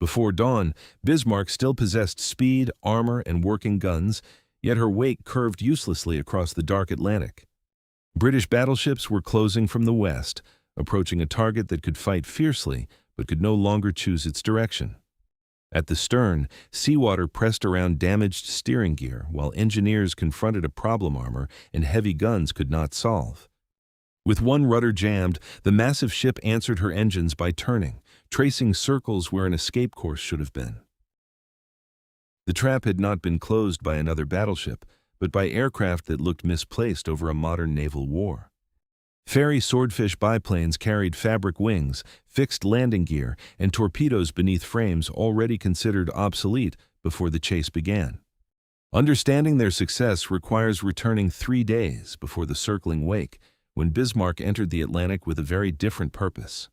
Before dawn, Bismarck still possessed speed, armor, and working guns, yet her wake curved uselessly across the dark Atlantic. British battleships were closing from the west, approaching a target that could fight fiercely but could no longer choose its direction. At the stern, seawater pressed around damaged steering gear, while engineers confronted a problem armor and heavy guns could not solve. With one rudder jammed, the massive ship answered her engines by turning, tracing circles where an escape course should have been. The trap had not been closed by another battleship, but by aircraft that looked misplaced over a modern naval war. Fairey Swordfish biplanes carried fabric wings, fixed landing gear, and torpedoes beneath frames already considered obsolete before the chase began. Understanding their success requires returning 3 days before the circling wake, when Bismarck entered the Atlantic with a very different purpose.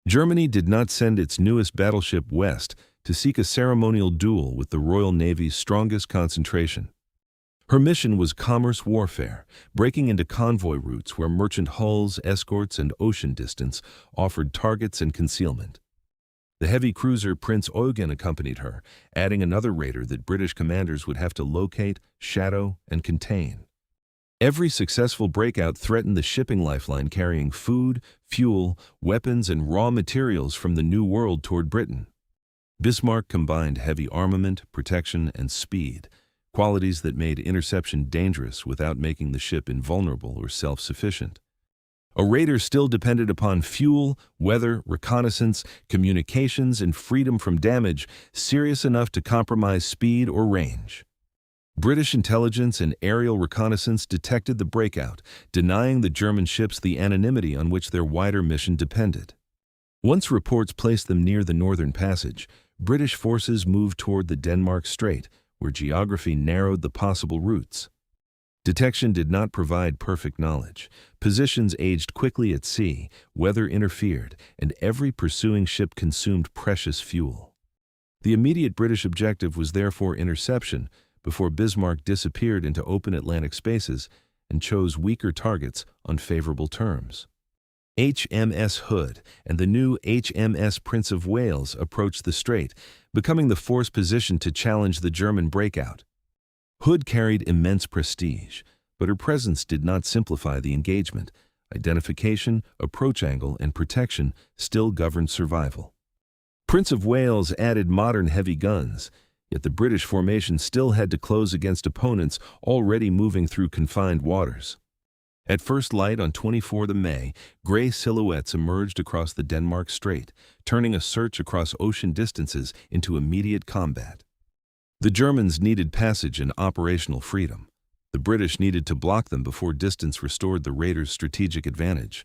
Germany did not send its newest battleship west to seek a ceremonial duel with the Royal Navy's strongest concentration. Her mission was commerce warfare, breaking into convoy routes where merchant hulls, escorts, and ocean distance offered targets and concealment. The heavy cruiser Prince Eugen accompanied her, adding another raider that British commanders would have to locate, shadow, and contain. Every successful breakout threatened the shipping lifeline carrying food, fuel, weapons, and raw materials from the New World toward Britain. Bismarck combined heavy armament, protection, and speed, qualities that made interception dangerous without making the ship invulnerable or self-sufficient. A raider still depended upon fuel, weather, reconnaissance, communications, and freedom from damage serious enough to compromise speed or range. British intelligence and aerial reconnaissance detected the breakout, denying the German ships the anonymity on which their wider mission depended. Once reports placed them near the Northern Passage, British forces moved toward the Denmark Strait, where geography narrowed the possible routes. Detection did not provide perfect knowledge. Positions aged quickly at sea, weather interfered, and every pursuing ship consumed precious fuel. The immediate British objective was therefore interception, before Bismarck disappeared into open Atlantic spaces and chose weaker targets on favorable terms. HMS Hood and the new HMS Prince of Wales approached the strait, becoming the force positioned to challenge the German breakout. Hood carried immense prestige, but her presence did not simplify the engagement. Identification, approach angle, and protection still governed survival. Prince of Wales added modern heavy guns, yet the British formation still had to close against opponents already moving through confined waters. At first light on 24 May, gray silhouettes emerged across the Denmark Strait, turning a search across ocean distances into immediate combat. The Germans needed passage and operational freedom. The British needed to block them before distance restored the raiders' strategic advantage.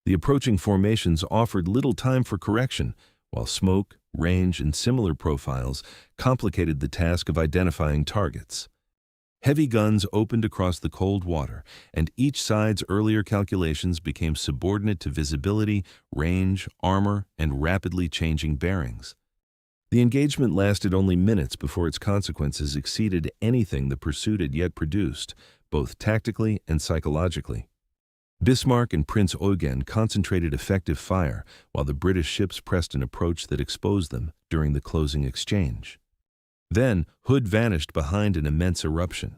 The approaching formations offered little time for correction, while smoke, range, and similar profiles complicated the task of identifying targets. Heavy guns opened across the cold water, and each side's earlier calculations became subordinate to visibility, range, armor, and rapidly changing bearings. The engagement lasted only minutes before its consequences exceeded anything the pursuit had yet produced, both tactically and psychologically. Bismarck and Prince Eugen concentrated effective fire, while the British ships pressed an approach that exposed them during the closing exchange. Then, Hood vanished behind an immense eruption.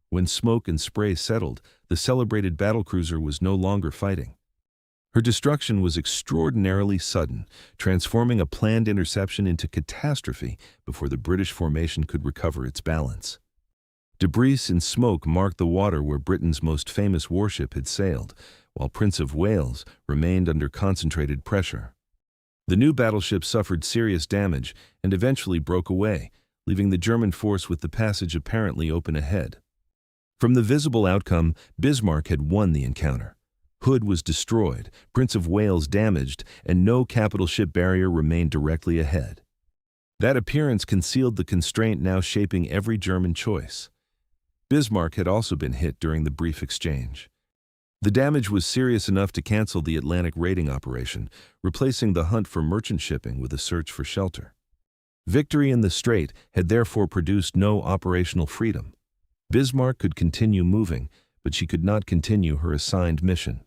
When smoke and spray settled, the celebrated battlecruiser was no longer fighting. Her destruction was extraordinarily sudden, transforming a planned interception into catastrophe before the British formation could recover its balance. Debris and smoke marked the water where Britain's most famous warship had sailed, while Prince of Wales remained under concentrated pressure. The new battleship suffered serious damage and eventually broke away, leaving the German force with the passage apparently open ahead. From the visible outcome, Bismarck had won the encounter. Hood was destroyed, Prince of Wales damaged, and no capital ship barrier remained directly ahead. That appearance concealed the constraint now shaping every German choice. Bismarck had also been hit during the brief exchange. The damage was serious enough to cancel the Atlantic raiding operation, replacing the hunt for merchant shipping with a search for shelter. Victory in the strait had therefore produced no operational freedom. Bismarck could continue moving, but she could not continue her assigned mission.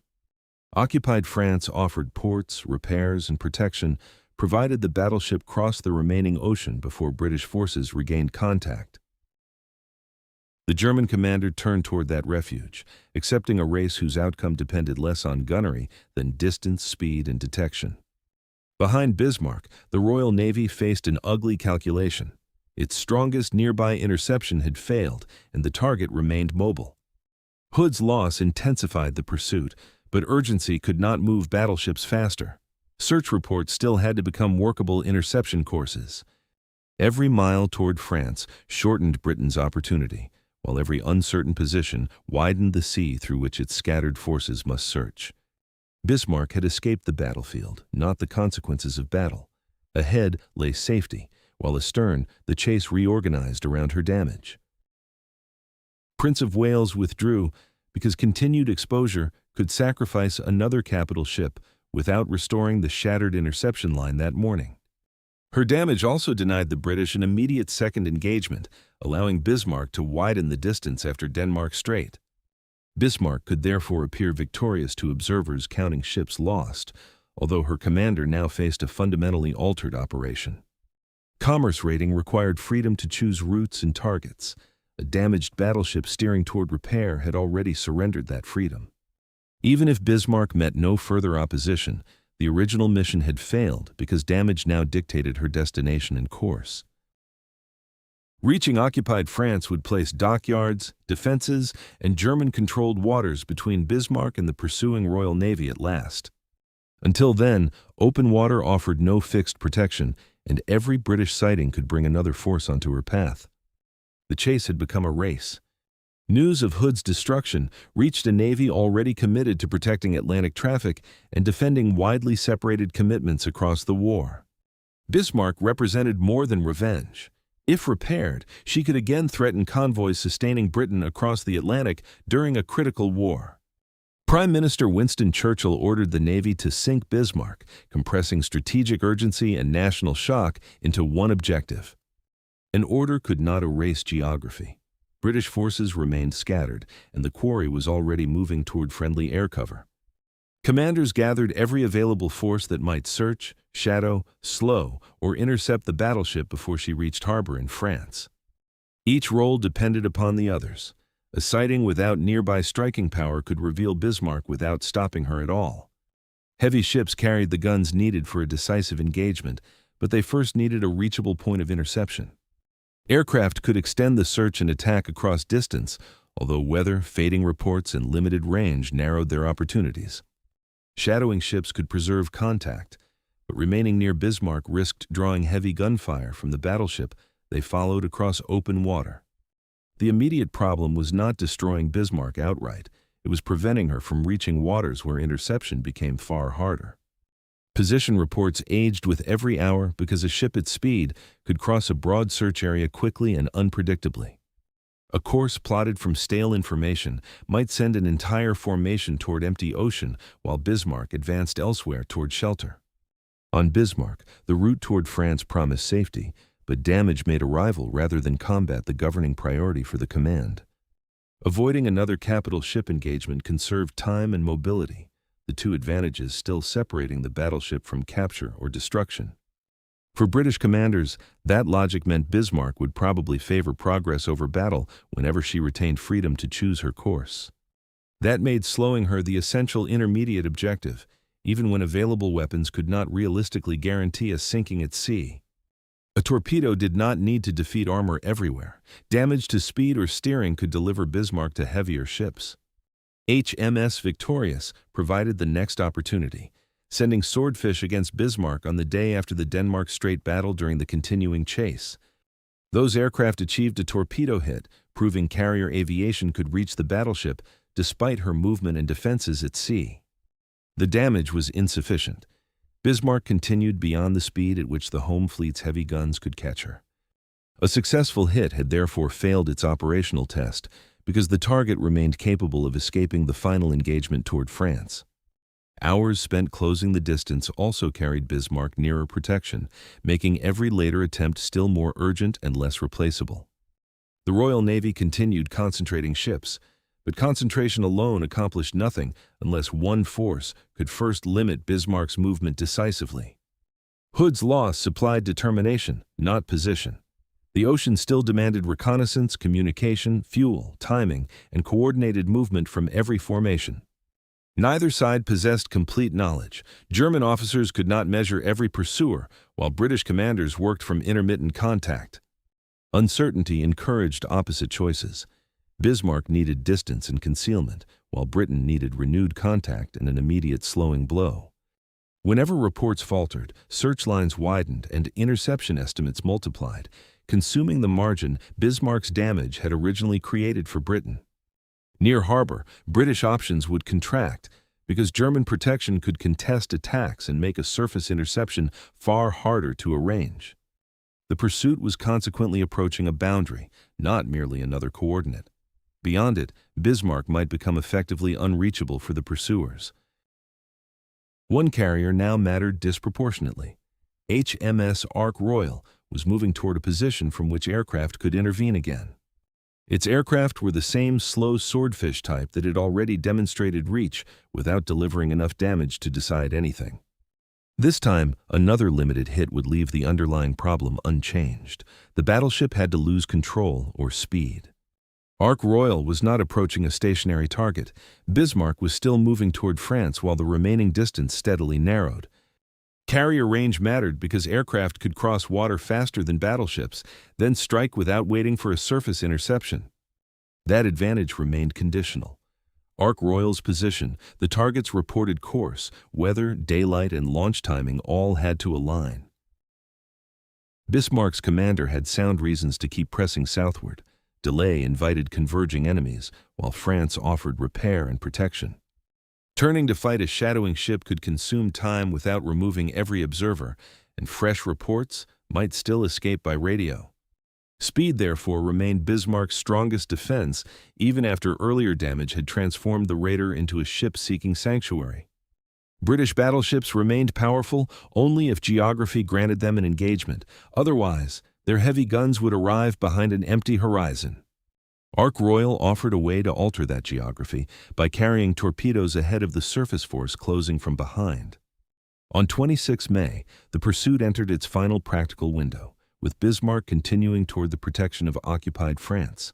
Occupied France offered ports, repairs, and protection, provided the battleship crossed the remaining ocean before British forces regained contact. The German commander turned toward that refuge, accepting a race whose outcome depended less on gunnery than distance, speed, and detection. Behind Bismarck, the Royal Navy faced an ugly calculation. Its strongest nearby interception had failed, and the target remained mobile. Hood's loss intensified the pursuit, but urgency could not move battleships faster. Search reports still had to become workable interception courses. Every mile toward France shortened Britain's opportunity, while every uncertain position widened the sea through which its scattered forces must search. Bismarck had escaped the battlefield, not the consequences of battle. Ahead lay safety, while astern the chase reorganized around her damage. Prince of Wales withdrew because continued exposure could sacrifice another capital ship without restoring the shattered interception line that morning. Her damage also denied the British an immediate second engagement, allowing Bismarck to widen the distance after Denmark Strait. Bismarck could therefore appear victorious to observers counting ships lost, although her commander now faced a fundamentally altered operation. Commerce raiding required freedom to choose routes and targets. A damaged battleship steering toward repair had already surrendered that freedom. Even if Bismarck met no further opposition, the original mission had failed because damage now dictated her destination and course. Reaching occupied France would place dockyards, defenses, and German-controlled waters between Bismarck and the pursuing Royal Navy at last. Until then, open water offered no fixed protection, and every British sighting could bring another force onto her path. The chase had become a race. News of Hood's destruction reached a navy already committed to protecting Atlantic traffic and defending widely separated commitments across the war. Bismarck represented more than revenge. If repaired, she could again threaten convoys sustaining Britain across the Atlantic during a critical war. Prime Minister Winston Churchill ordered the Navy to sink Bismarck, compressing strategic urgency and national shock into one objective. An order could not erase geography. British forces remained scattered, and the quarry was already moving toward friendly air cover. Commanders gathered every available force that might search, shadow, slow, or intercept the battleship before she reached harbor in France. Each role depended upon the others. A sighting without nearby striking power could reveal Bismarck without stopping her at all. Heavy ships carried the guns needed for a decisive engagement, but they first needed a reachable point of interception. Aircraft could extend the search and attack across distance, although weather, fading reports, and limited range narrowed their opportunities. Shadowing ships could preserve contact, but remaining near Bismarck risked drawing heavy gunfire from the battleship they followed across open water. The immediate problem was not destroying Bismarck outright. It was preventing her from reaching waters where interception became far harder. Position reports aged with every hour because a ship at speed could cross a broad search area quickly and unpredictably. A course plotted from stale information might send an entire formation toward empty ocean while Bismarck advanced elsewhere toward shelter. On Bismarck, the route toward France promised safety, but damage made arrival rather than combat the governing priority for the command. Avoiding another capital ship engagement conserved time and mobility, the two advantages still separating the battleship from capture or destruction. For British commanders, that logic meant Bismarck would probably favor progress over battle whenever she retained freedom to choose her course. That made slowing her the essential intermediate objective, even when available weapons could not realistically guarantee a sinking at sea. A torpedo did not need to defeat armor everywhere. Damage to speed or steering could deliver Bismarck to heavier ships. HMS Victorious provided the next opportunity, sending Swordfish against Bismarck on the day after the Denmark Strait battle during the continuing chase. Those aircraft achieved a torpedo hit, proving carrier aviation could reach the battleship despite her movement and defenses at sea. The damage was insufficient. Bismarck continued beyond the speed at which the home fleet's heavy guns could catch her. A successful hit had therefore failed its operational test, because the target remained capable of escaping the final engagement toward France. Hours spent closing the distance also carried Bismarck nearer protection, making every later attempt still more urgent and less replaceable. The Royal Navy continued concentrating ships, but concentration alone accomplished nothing unless one force could first limit Bismarck's movement decisively. Hood's loss supplied determination, not position. The ocean still demanded reconnaissance, communication, fuel, timing, and coordinated movement from every formation. Neither side possessed complete knowledge. German officers could not measure every pursuer, while British commanders worked from intermittent contact. Uncertainty encouraged opposite choices. Bismarck needed distance and concealment, while Britain needed renewed contact and an immediate slowing blow. Whenever reports faltered, search lines widened and interception estimates multiplied, consuming the margin Bismarck's damage had originally created for Britain. Near harbor, British options would contract because German protection could contest attacks and make a surface interception far harder to arrange. The pursuit was consequently approaching a boundary, not merely another coordinate. Beyond it, Bismarck might become effectively unreachable for the pursuers. One carrier now mattered disproportionately. HMS Royal was moving toward a position from which aircraft could intervene again. Its aircraft were the same slow swordfish type that had already demonstrated reach without delivering enough damage to decide anything. This time, another limited hit would leave the underlying problem unchanged. The battleship had to lose control or speed. Royal was not approaching a stationary target. Bismarck was still moving toward France while the remaining distance steadily narrowed. Carrier range mattered because aircraft could cross water faster than battleships, then strike without waiting for a surface interception. That advantage remained conditional. Royal's position, the target's reported course, weather, daylight, and launch timing all had to align. Bismarck's commander had sound reasons to keep pressing southward. Delay invited converging enemies, while France offered repair and protection. Turning to fight a shadowing ship could consume time without removing every observer, and fresh reports might still escape by radio. Speed, therefore, remained Bismarck's strongest defense, even after earlier damage had transformed the raider into a ship seeking sanctuary. British battleships remained powerful only if geography granted them an engagement. Otherwise, their heavy guns would arrive behind an empty horizon. Royal offered a way to alter that geography by carrying torpedoes ahead of the surface force closing from behind. On 26 May, the pursuit entered its final practical window, with Bismarck continuing toward the protection of occupied France.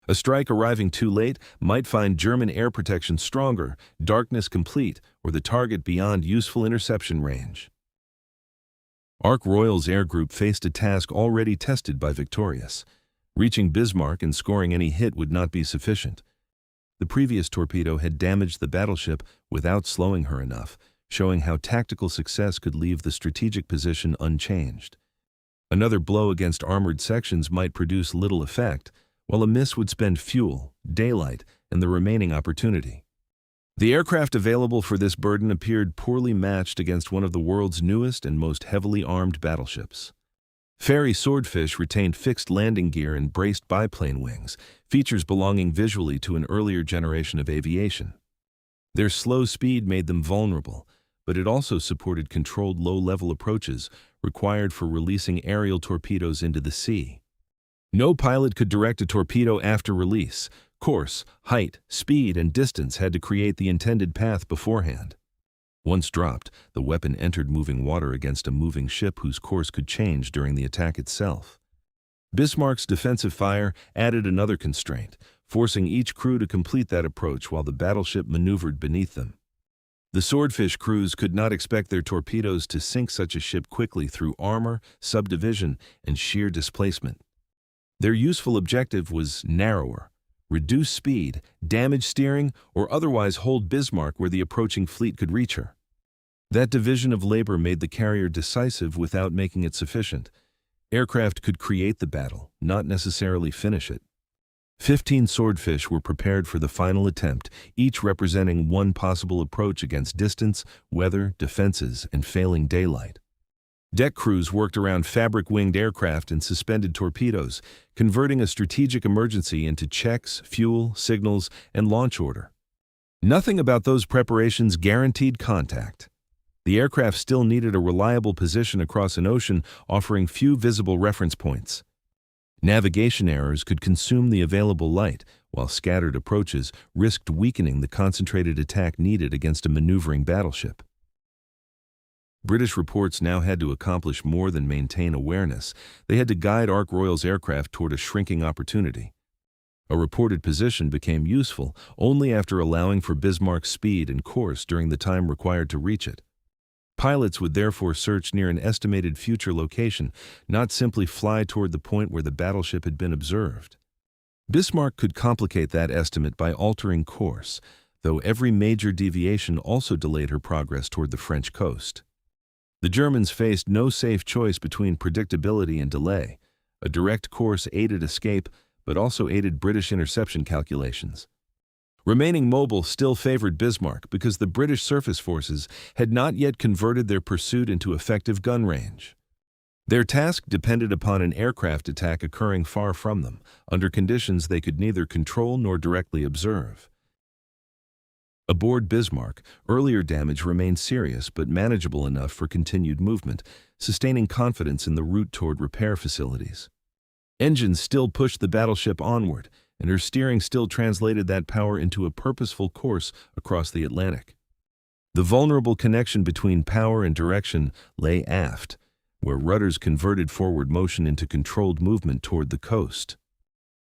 A strike arriving too late might find German air protection stronger, darkness complete, or the target beyond useful interception range. Royal's air group faced a task already tested by Victorious. Reaching Bismarck and scoring any hit would not be sufficient. The previous torpedo had damaged the battleship without slowing her enough, showing how tactical success could leave the strategic position unchanged. Another blow against armored sections might produce little effect, while a miss would spend fuel, daylight, and the remaining opportunity. The aircraft available for this burden appeared poorly matched against one of the world's newest and most heavily armed battleships. Fairey Swordfish retained fixed landing gear and braced biplane wings, features belonging visually to an earlier generation of aviation. Their slow speed made them vulnerable, but it also supported controlled low-level approaches required for releasing aerial torpedoes into the sea. No pilot could direct a torpedo after release. Course, height, speed, and distance had to create the intended path beforehand. Once dropped, the weapon entered moving water against a moving ship whose course could change during the attack itself. Bismarck's defensive fire added another constraint, forcing each crew to complete that approach while the battleship maneuvered beneath them. The Swordfish crews could not expect their torpedoes to sink such a ship quickly through armor, subdivision, and sheer displacement. Their useful objective was narrower: reduce speed, damage steering, or otherwise hold Bismarck where the approaching fleet could reach her. That division of labor made the carrier decisive without making it sufficient. Aircraft could create the battle, not necessarily finish it. 15 Swordfish were prepared for the final attempt, each representing one possible approach against distance, weather, defenses, and failing daylight. Deck crews worked around fabric-winged aircraft and suspended torpedoes, converting a strategic emergency into checks, fuel, signals, and launch order. Nothing about those preparations guaranteed contact. The aircraft still needed a reliable position across an ocean, offering few visible reference points. Navigation errors could consume the available light, while scattered approaches risked weakening the concentrated attack needed against a maneuvering battleship. British reports now had to accomplish more than maintain awareness. They had to guide Ark Royal's aircraft toward a shrinking opportunity. A reported position became useful only after allowing for Bismarck's speed and course during the time required to reach it. Pilots would therefore search near an estimated future location, not simply fly toward the point where the battleship had been observed. Bismarck could complicate that estimate by altering course, though every major deviation also delayed her progress toward the French coast. The Germans faced no safe choice between predictability and delay. A direct course aided escape, but also aided British interception calculations. Remaining mobile still favored Bismarck because the British surface forces had not yet converted their pursuit into effective gun range. Their task depended upon an aircraft attack occurring far from them, under conditions they could neither control nor directly observe. Aboard Bismarck, earlier damage remained serious but manageable enough for continued movement, sustaining confidence in the route toward repair facilities. Engines still pushed the battleship onward, and her steering still translated that power into a purposeful course across the Atlantic. The vulnerable connection between power and direction lay aft, where rudders converted forward motion into controlled movement toward the coast.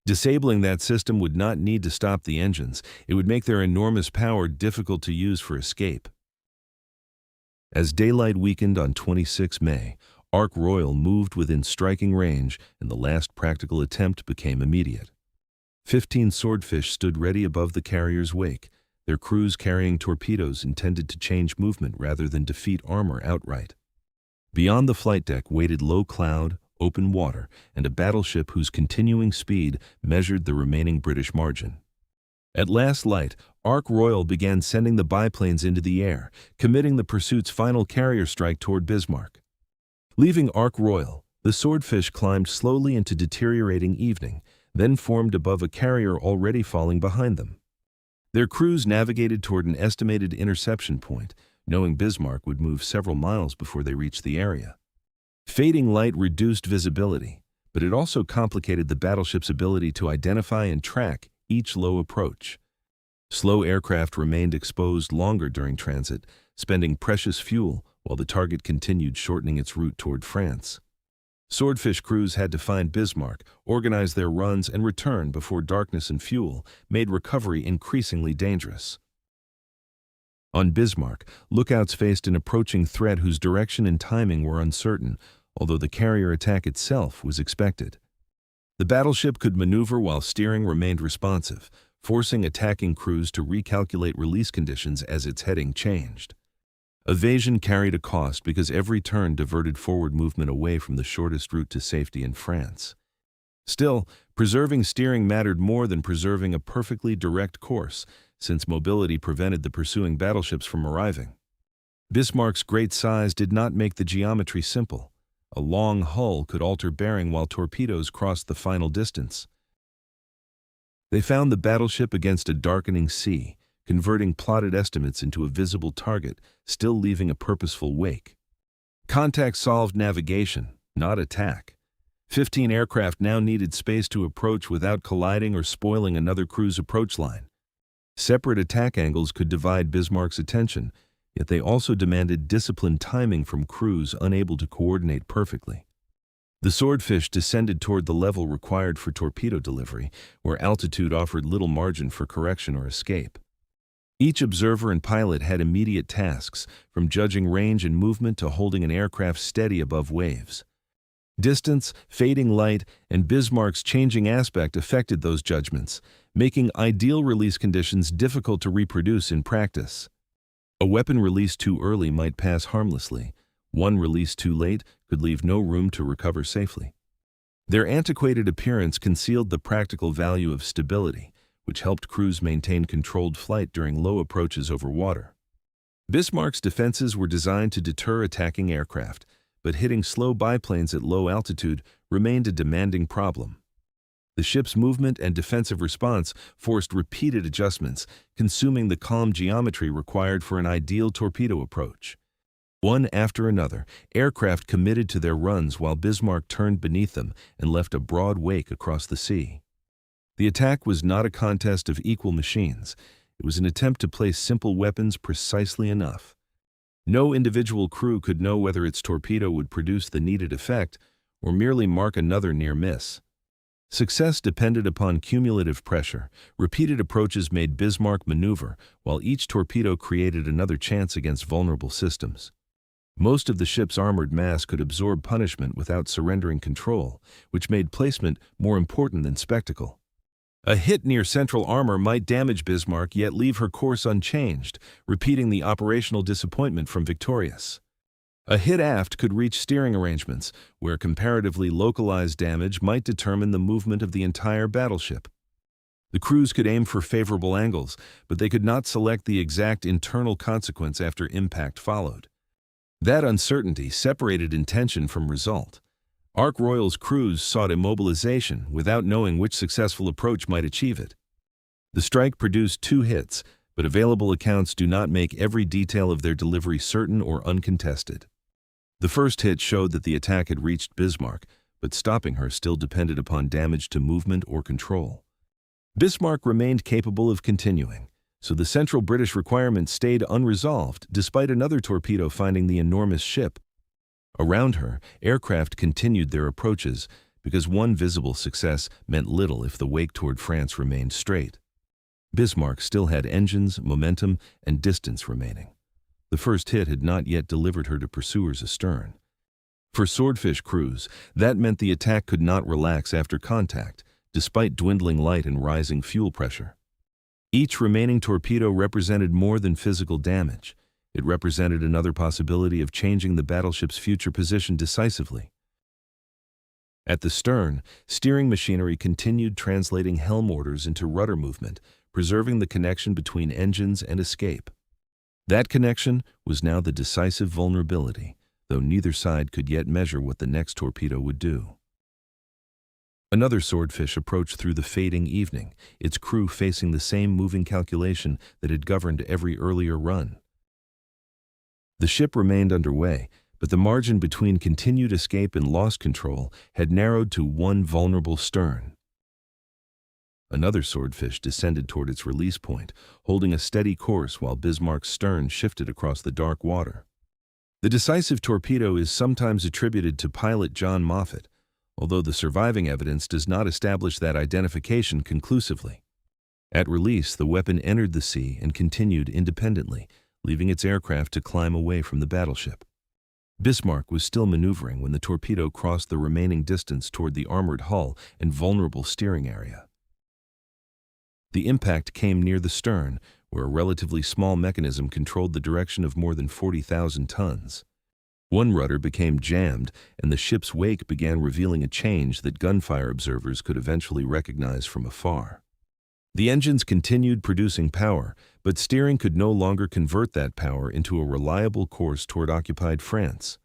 Disabling that system would not need to stop the engines. It would make their enormous power difficult to use for escape. As daylight weakened on 26 May, Ark Royal moved within striking range, and the last practical attempt became immediate. 15 Swordfish stood ready above the carrier's wake, their crews carrying torpedoes intended to change movement rather than defeat armor outright. Beyond the flight deck waited low cloud, open water, and a battleship whose continuing speed measured the remaining British margin. At last light, Ark Royal began sending the biplanes into the air, committing the pursuit's final carrier strike toward Bismarck. Leaving Ark Royal, the Swordfish climbed slowly into deteriorating evening, then formed above a carrier already falling behind them. Their crews navigated toward an estimated interception point, knowing Bismarck would move several miles before they reached the area. Fading light reduced visibility, but it also complicated the battleship's ability to identify and track each low approach. Slow aircraft remained exposed longer during transit, spending precious fuel while the target continued shortening its route toward France. Swordfish crews had to find Bismarck, organize their runs, and return before darkness and fuel made recovery increasingly dangerous. On Bismarck, lookouts faced an approaching threat whose direction and timing were uncertain, although the carrier attack itself was expected. The battleship could maneuver while steering remained responsive, forcing attacking crews to recalculate release conditions as its heading changed. Evasion carried a cost because every turn diverted forward movement away from the shortest route to safety in France. Still, preserving steering mattered more than preserving a perfectly direct course, since mobility prevented the pursuing battleships from arriving. Bismarck's great size did not make the geometry simple. A long hull could alter bearing while torpedoes crossed the final distance. They found the battleship against a darkening sea, converting plotted estimates into a visible target, still leaving a purposeful wake. Contact solved navigation, not attack. 15 aircraft now needed space to approach without colliding or spoiling another crew's approach line. Separate attack angles could divide Bismarck's attention, yet they also demanded disciplined timing from crews unable to coordinate perfectly. The Swordfish descended toward the level required for torpedo delivery, where altitude offered little margin for correction or escape. Each observer and pilot had immediate tasks, from judging range and movement to holding an aircraft steady above waves. Distance, fading light, and Bismarck's changing aspect affected those judgments, making ideal release conditions difficult to reproduce in practice. A weapon released too early might pass harmlessly. One released too late could leave no room to recover safely. Their antiquated appearance concealed the practical value of stability, which helped crews maintain controlled flight during low approaches over water. Bismarck's defenses were designed to deter attacking aircraft, but hitting slow biplanes at low altitude remained a demanding problem. The ship's movement and defensive response forced repeated adjustments, consuming the calm geometry required for an ideal torpedo approach. One after another, aircraft committed to their runs while Bismarck turned beneath them and left a broad wake across the sea. The attack was not a contest of equal machines. It was an attempt to place simple weapons precisely enough. No individual crew could know whether its torpedo would produce the needed effect or merely mark another near miss. Success depended upon cumulative pressure. Repeated approaches made Bismarck maneuver, while each torpedo created another chance against vulnerable systems. Most of the ship's armored mass could absorb punishment without surrendering control, which made placement more important than spectacle. A hit near central armor might damage Bismarck yet leave her course unchanged, repeating the operational disappointment from Victorious. A hit aft could reach steering arrangements, where comparatively localized damage might determine the movement of the entire battleship. The crews could aim for favorable angles, but they could not select the exact internal consequence after impact followed. That uncertainty separated intention from result. Ark Royal's crews sought immobilization without knowing which successful approach might achieve it. The strike produced 2 hits, but available accounts do not make every detail of their delivery certain or uncontested. The first hit showed that the attack had reached Bismarck, but stopping her still depended upon damage to movement or control. Bismarck remained capable of continuing, so the central British requirement stayed unresolved despite another torpedo finding the enormous ship. Around her, aircraft continued their approaches because one visible success meant little if the wake toward France remained straight. Bismarck still had engines, momentum, and distance remaining. The first hit had not yet delivered her to pursuers astern. For Swordfish crews, that meant the attack could not relax after contact, despite dwindling light and rising fuel pressure. Each remaining torpedo represented more than physical damage. It represented another possibility of changing the battleship's future position decisively. At the stern, steering machinery continued translating helm orders into rudder movement, preserving the connection between engines and escape. That connection was now the decisive vulnerability, though neither side could yet measure what the next torpedo would do. Another Swordfish approached through the fading evening, its crew facing the same moving calculation that had governed every earlier run. The ship remained underway, but the margin between continued escape and lost control had narrowed to one vulnerable stern. Another Swordfish descended toward its release point, holding a steady course while Bismarck's stern shifted across the dark water. The decisive torpedo is sometimes attributed to pilot John Moffat, although the surviving evidence does not establish that identification conclusively. At release, the weapon entered the sea and continued independently, leaving its aircraft to climb away from the battleship. Bismarck was still maneuvering when the torpedo crossed the remaining distance toward the armored hull and vulnerable steering area. The impact came near the stern, where a relatively small mechanism controlled the direction of more than 40,000 tons. One rudder became jammed, and the ship's wake began revealing a change that gunfire observers could eventually recognize from afar. The engines continued producing power, but steering could no longer convert that power into a reliable course toward occupied France.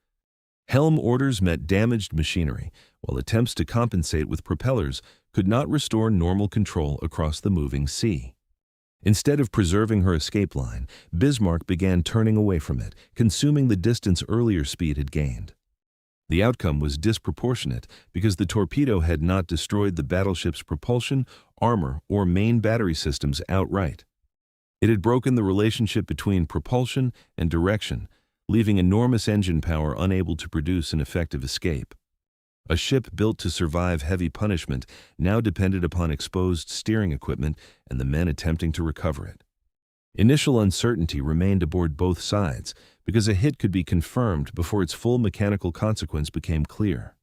Helm orders met damaged machinery, while attempts to compensate with propellers could not restore normal control across the moving sea. Instead of preserving her escape line, Bismarck began turning away from it, consuming the distance earlier speed had gained. The outcome was disproportionate because the torpedo had not destroyed the battleship's propulsion, armor, or main battery systems outright. It had broken the relationship between propulsion and direction, leaving enormous engine power unable to produce an effective escape. A ship built to survive heavy punishment now depended upon exposed steering equipment and the men attempting to recover it. Initial uncertainty remained aboard both sides because a hit could be confirmed before its full mechanical consequence became clear.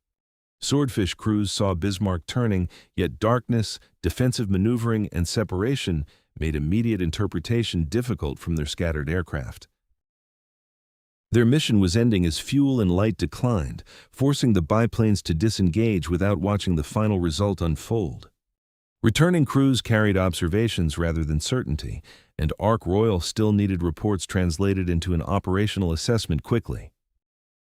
Swordfish crews saw Bismarck turning, yet darkness, defensive maneuvering, and separation made immediate interpretation difficult from their scattered aircraft. Their mission was ending as fuel and light declined, forcing the biplanes to disengage without watching the final result unfold. Returning crews carried observations rather than certainty, and Ark Royal still needed reports translated into an operational assessment quickly.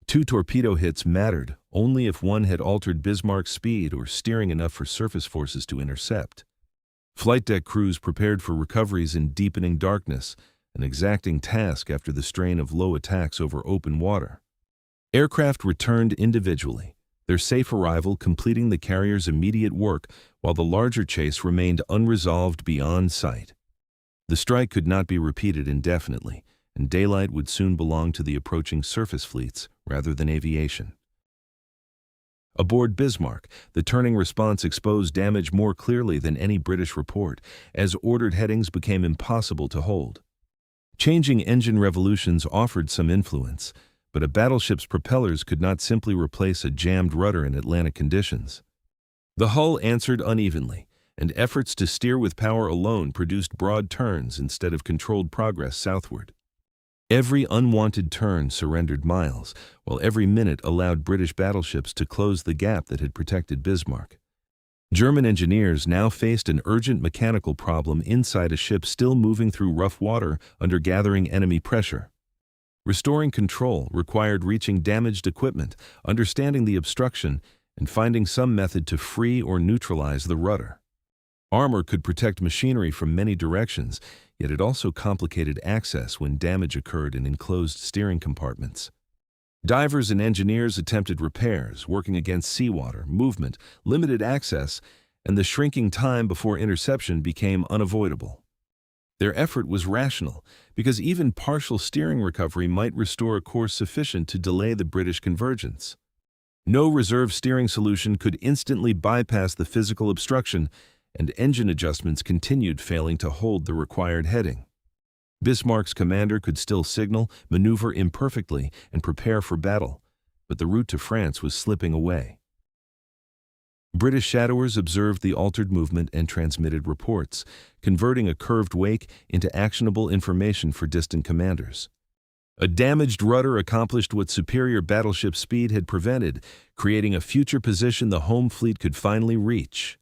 2 torpedo hits mattered only if one had altered Bismarck's speed or steering enough for surface forces to intercept. Flight deck crews prepared for recoveries in deepening darkness, an exacting task after the strain of low attacks over open water. Aircraft returned individually, their safe arrival completing the carrier's immediate work while the larger chase remained unresolved beyond sight. The strike could not be repeated indefinitely, and daylight would soon belong to the approaching surface fleets rather than aviation. Aboard Bismarck, the turning response exposed damage more clearly than any British report, as ordered headings became impossible to hold. Changing engine revolutions offered some influence, but a battleship's propellers could not simply replace a jammed rudder in Atlantic conditions. The hull answered unevenly, and efforts to steer with power alone produced broad turns instead of controlled progress southward. Every unwanted turn surrendered miles, while every minute allowed British battleships to close the gap that had protected Bismarck. German engineers now faced an urgent mechanical problem inside a ship still moving through rough water under gathering enemy pressure. Restoring control required reaching damaged equipment, understanding the obstruction, and finding some method to free or neutralize the rudder. Armor could protect machinery from many directions, yet it also complicated access when damage occurred in enclosed steering compartments. Divers and engineers attempted repairs, working against seawater, movement, limited access, and the shrinking time before interception became unavoidable. Their effort was rational, because even partial steering recovery might restore a course sufficient to delay the British convergence. No reserve steering solution could instantly bypass the physical obstruction, and engine adjustments continued failing to hold the required heading. Bismarck's commander could still signal, maneuver imperfectly, and prepare for battle, but the route to France was slipping away. British shadowers observed the altered movement and transmitted reports, converting a curved wake into actionable information for distant commanders. A damaged rudder accomplished what superior battleship speed had prevented, creating a future position the home fleet could finally reach.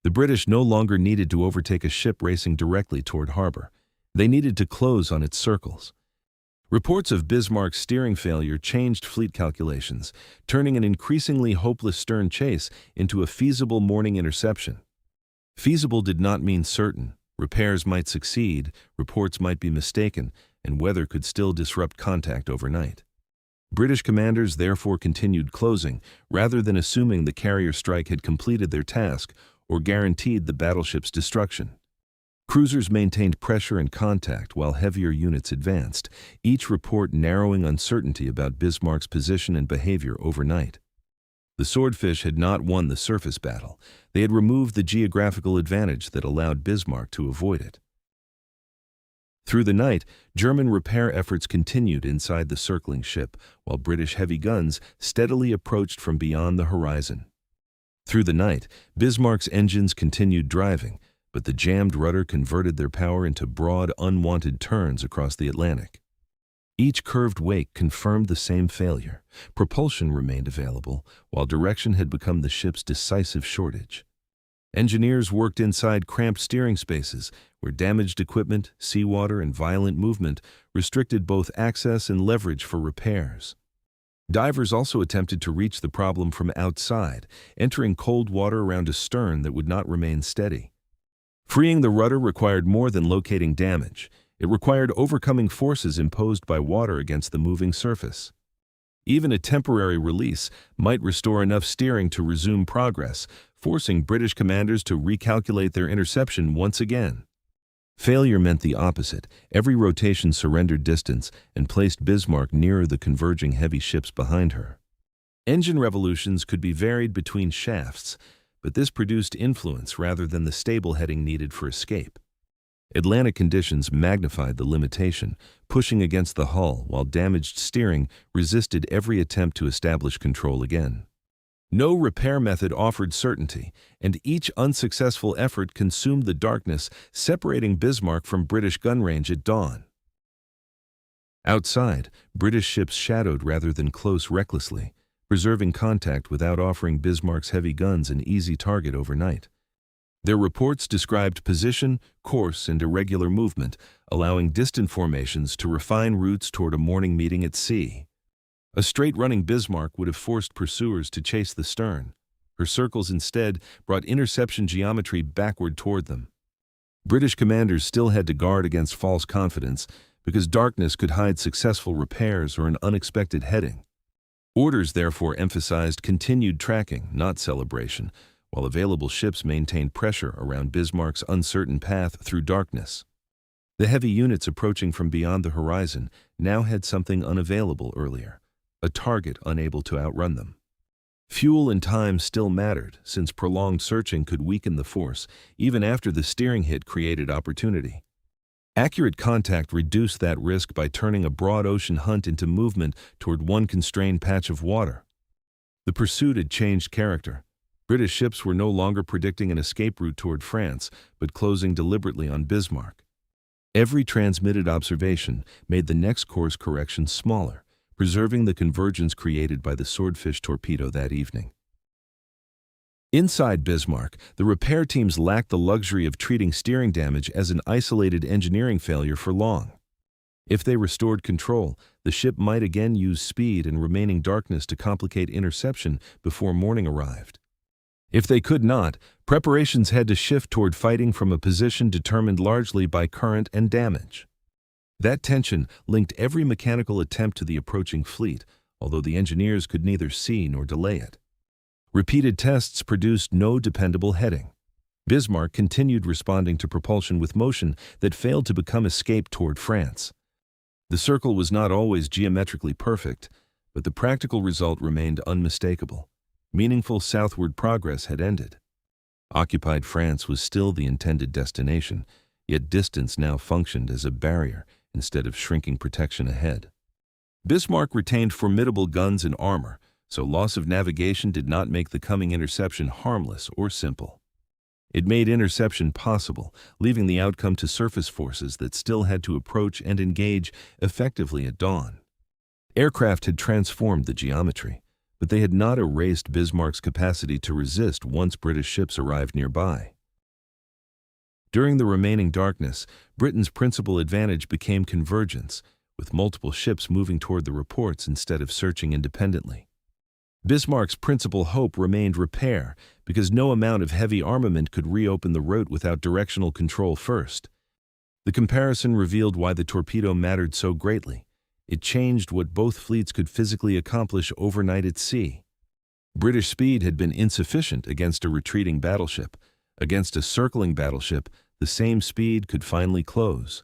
The British no longer needed to overtake a ship racing directly toward harbor. They needed to close on its circles. Reports of Bismarck's steering failure changed fleet calculations, turning an increasingly hopeless stern chase into a feasible morning interception. Feasible did not mean certain. Repairs might succeed, reports might be mistaken, and weather could still disrupt contact overnight. British commanders therefore continued closing, rather than assuming the carrier strike had completed their task or guaranteed the battleship's destruction. Cruisers maintained pressure and contact while heavier units advanced, each report narrowing uncertainty about Bismarck's position and behavior overnight. The Swordfish had not won the surface battle. They had removed the geographical advantage that allowed Bismarck to avoid it. Through the night, German repair efforts continued inside the circling ship, while British heavy guns steadily approached from beyond the horizon. Through the night, Bismarck's engines continued driving, but the jammed rudder converted their power into broad, unwanted turns across the Atlantic. Each curved wake confirmed the same failure. Propulsion remained available, while direction had become the ship's decisive shortage. Engineers worked inside cramped steering spaces, where damaged equipment, seawater, and violent movement restricted both access and leverage for repairs. Divers also attempted to reach the problem from outside, entering cold water around a stern that would not remain steady. Freeing the rudder required more than locating damage. It required overcoming forces imposed by water against the moving surface. Even a temporary release might restore enough steering to resume progress, forcing British commanders to recalculate their interception once again. Failure meant the opposite. Every rotation surrendered distance and placed Bismarck nearer the converging heavy ships behind her. Engine revolutions could be varied between shafts, but this produced influence rather than the stable heading needed for escape. Atlantic conditions magnified the limitation, pushing against the hull while damaged steering resisted every attempt to establish control again. No repair method offered certainty, and each unsuccessful effort consumed the darkness, separating Bismarck from British gun range at dawn. Outside, British ships shadowed rather than close recklessly, preserving contact without offering Bismarck's heavy guns an easy target overnight. Their reports described position, course, and irregular movement, allowing distant formations to refine routes toward a morning meeting at sea. A straight-running Bismarck would have forced pursuers to chase the stern. Her circles instead brought interception geometry backward toward them. British commanders still had to guard against false confidence because darkness could hide successful repairs or an unexpected heading. Orders therefore emphasized continued tracking, not celebration, while available ships maintained pressure around Bismarck's uncertain path through darkness. The heavy units approaching from beyond the horizon now had something unavailable earlier, a target unable to outrun them. Fuel and time still mattered, since prolonged searching could weaken the force, even after the steering hit created opportunity. Accurate contact reduced that risk by turning a broad ocean hunt into movement toward one constrained patch of water. The pursuit had changed character. British ships were no longer predicting an escape route toward France, but closing deliberately on Bismarck. Every transmitted observation made the next course correction smaller, preserving the convergence created by the Swordfish torpedo that evening. Inside Bismarck, the repair teams lacked the luxury of treating steering damage as an isolated engineering failure for long. If they restored control, the ship might again use speed and remaining darkness to complicate interception before morning arrived. If they could not, preparations had to shift toward fighting from a position determined largely by current and damage. That tension linked every mechanical attempt to the approaching fleet, although the engineers could neither see nor delay it. Repeated tests produced no dependable heading. Bismarck continued responding to propulsion with motion that failed to become escape toward France. The circle was not always geometrically perfect, but the practical result remained unmistakable. Meaningful southward progress had ended. Occupied France was still the intended destination, yet distance now functioned as a barrier instead of shrinking protection ahead. Bismarck retained formidable guns and armor, so loss of navigation did not make the coming interception harmless or simple. It made interception possible, leaving the outcome to surface forces that still had to approach and engage effectively at dawn. Aircraft had transformed the geometry, but they had not erased Bismarck's capacity to resist once British ships arrived nearby. During the remaining darkness, Britain's principal advantage became convergence, with multiple ships moving toward the reports instead of searching independently. Bismarck's principal hope remained repair, because no amount of heavy armament could reopen the route without directional control first. The comparison revealed why the torpedo mattered so greatly. It changed what both fleets could physically accomplish overnight at sea. British speed had been insufficient against a retreating battleship. Against a circling battleship, the same speed could finally close.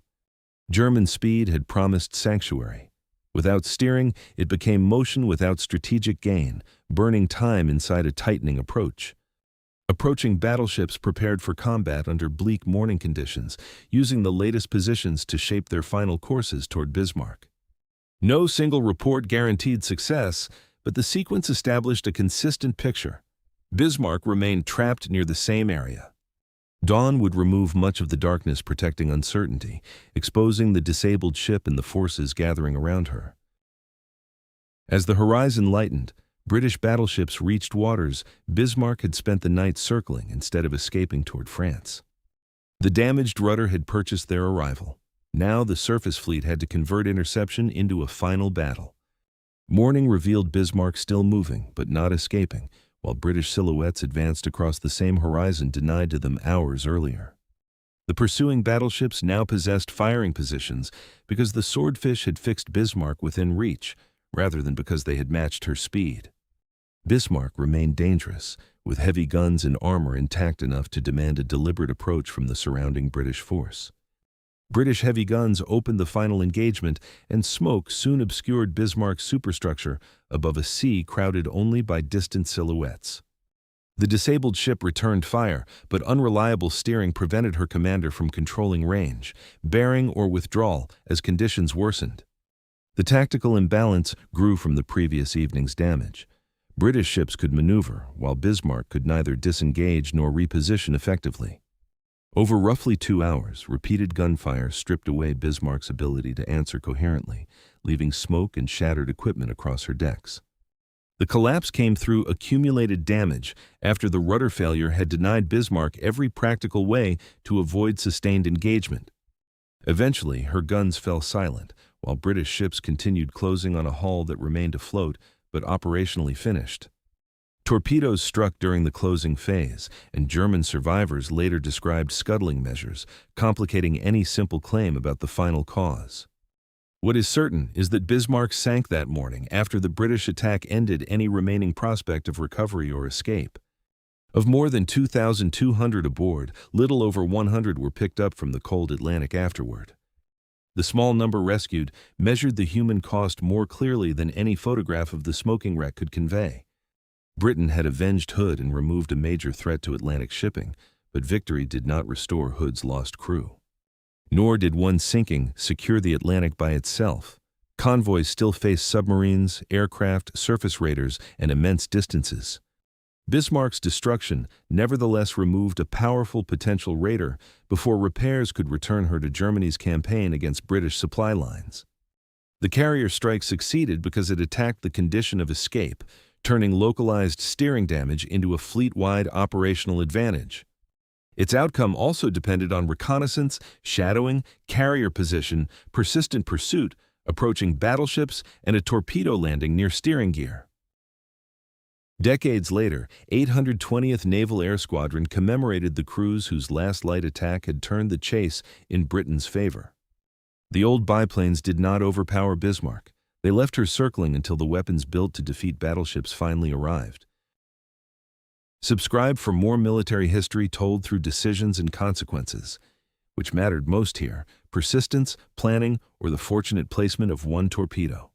German speed had promised sanctuary. Without steering, it became motion without strategic gain, burning time inside a tightening approach. Approaching battleships prepared for combat under bleak morning conditions, using the latest positions to shape their final courses toward Bismarck. No single report guaranteed success, but the sequence established a consistent picture. Bismarck remained trapped near the same area. Dawn would remove much of the darkness protecting uncertainty, exposing the disabled ship and the forces gathering around her. As the horizon lightened, British battleships reached waters Bismarck had spent the night circling instead of escaping toward France. The damaged rudder had purchased their arrival. Now the surface fleet had to convert interception into a final battle. Morning revealed Bismarck still moving, but not escaping, while British silhouettes advanced across the same horizon denied to them hours earlier. The pursuing battleships now possessed firing positions because the Swordfish had fixed Bismarck within reach, rather than because they had matched her speed. Bismarck remained dangerous, with heavy guns and armor intact enough to demand a deliberate approach from the surrounding British force. British heavy guns opened the final engagement, and smoke soon obscured Bismarck's superstructure above a sea crowded only by distant silhouettes. The disabled ship returned fire, but unreliable steering prevented her commander from controlling range, bearing, or withdrawal as conditions worsened. The tactical imbalance grew from the previous evening's damage. British ships could maneuver, while Bismarck could neither disengage nor reposition effectively. Over roughly 2 hours, repeated gunfire stripped away Bismarck's ability to answer coherently, leaving smoke and shattered equipment across her decks. The collapse came through accumulated damage after the rudder failure had denied Bismarck every practical way to avoid sustained engagement. Eventually, her guns fell silent, while British ships continued closing on a hull that remained afloat but operationally finished. Torpedoes struck during the closing phase, and German survivors later described scuttling measures, complicating any simple claim about the final cause. What is certain is that Bismarck sank that morning after the British attack ended any remaining prospect of recovery or escape. Of more than 2,200 aboard, little over 100 were picked up from the cold Atlantic afterward. The small number rescued measured the human cost more clearly than any photograph of the smoking wreck could convey. Britain had avenged Hood and removed a major threat to Atlantic shipping, but victory did not restore Hood's lost crew. Nor did one sinking secure the Atlantic by itself. Convoys still faced submarines, aircraft, surface raiders, and immense distances. Bismarck's destruction nevertheless removed a powerful potential raider before repairs could return her to Germany's campaign against British supply lines. The carrier strike succeeded because it attacked the condition of escape, turning localized steering damage into a fleet-wide operational advantage. Its outcome also depended on reconnaissance, shadowing, carrier position, persistent pursuit, approaching battleships, and a torpedo landing near steering gear. Decades later, 820th Naval Air Squadron commemorated the crews whose last light attack had turned the chase in Britain's favor. The old biplanes did not overpower Bismarck. They left her circling until the weapons built to defeat battleships finally arrived. Subscribe for more military history told through decisions and consequences. Which mattered most here, persistence, planning, or the fortunate placement of one torpedo?